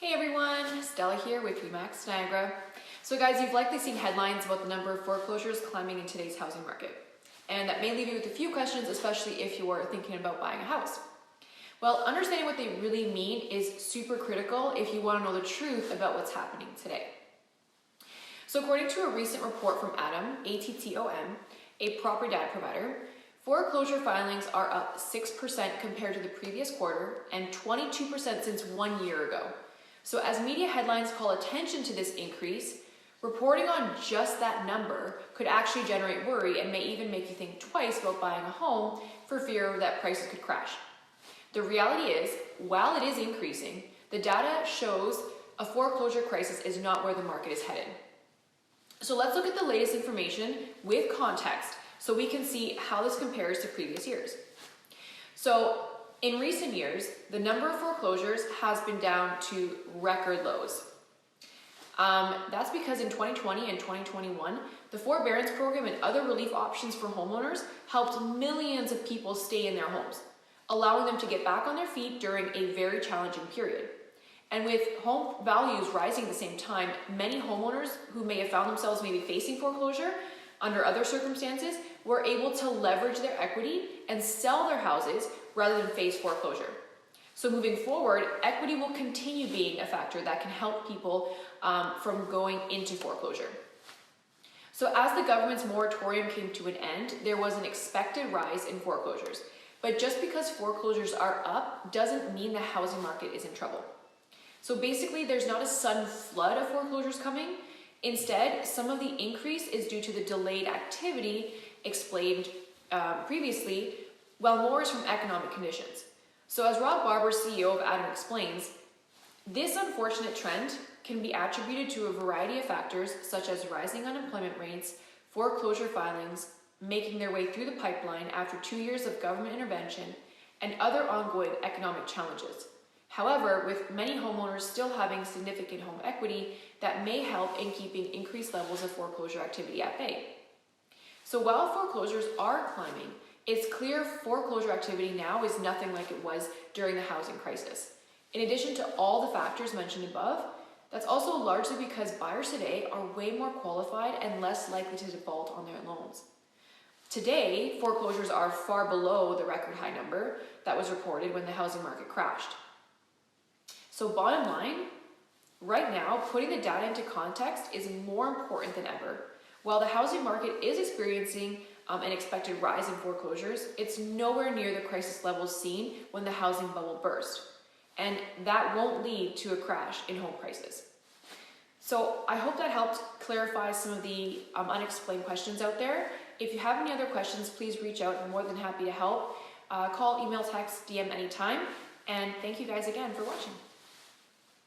Hey everyone, Stella here with Remax Niagara. So guys, you've likely seen headlines about the number of foreclosures climbing in today's housing market. And that may leave you with a few questions, especially if you are thinking about buying a house. Well, understanding what they really mean is super critical if you want to know the truth about what's happening today. So according to a recent report from ATTOM, A-T-T-O-M, a property data provider, foreclosure filings are up 6% compared to the previous quarter and 22% since 1 year ago. So as media headlines call attention to this increase, reporting on just that number could actually generate worry and may even make you think twice about buying a home for fear that prices could crash. The reality is, while it is increasing, the data shows a foreclosure crisis is not where the market is headed. So let's look at the latest information with context so we can see how this compares to previous years. So in recent years, the number of foreclosures has been down to record lows. That's because in 2020 and 2021, the forbearance program and other relief options for homeowners helped millions of people stay in their homes, allowing them to get back on their feet during a very challenging period. And with home values rising at the same time, many homeowners who may have found themselves maybe facing foreclosure under other circumstances were able to leverage their equity and sell their houses rather than face foreclosure. So moving forward, equity will continue being a factor that can help people from going into foreclosure. So as the government's moratorium came to an end, there was an expected rise in foreclosures. But just because foreclosures are up doesn't mean the housing market is in trouble. So basically, there's not a sudden flood of foreclosures coming. Instead, some of the increase is due to the delayed activity explained previously, while more is from economic conditions. So as Rob Barber, CEO of ATTOM, explains, this unfortunate trend can be attributed to a variety of factors such as rising unemployment rates, foreclosure filings making their way through the pipeline after 2 years of government intervention, and other ongoing economic challenges. However, with many homeowners still having significant home equity, that may help in keeping increased levels of foreclosure activity at bay. So while foreclosures are climbing, it's clear foreclosure activity now is nothing like it was during the housing crisis. In addition to all the factors mentioned above, that's also largely because buyers today are way more qualified and less likely to default on their loans. Today, foreclosures are far below the record high number that was reported when the housing market crashed. So bottom line, right now, putting the data into context is more important than ever. While the housing market is experiencing an expected rise in foreclosures, it's nowhere near the crisis levels seen when the housing bubble burst. And that won't lead to a crash in home prices. So I hope that helped clarify some of the unexplained questions out there. If you have any other questions, please reach out. I'm more than happy to help. Call, email, text, DM anytime. And thank you guys again for watching.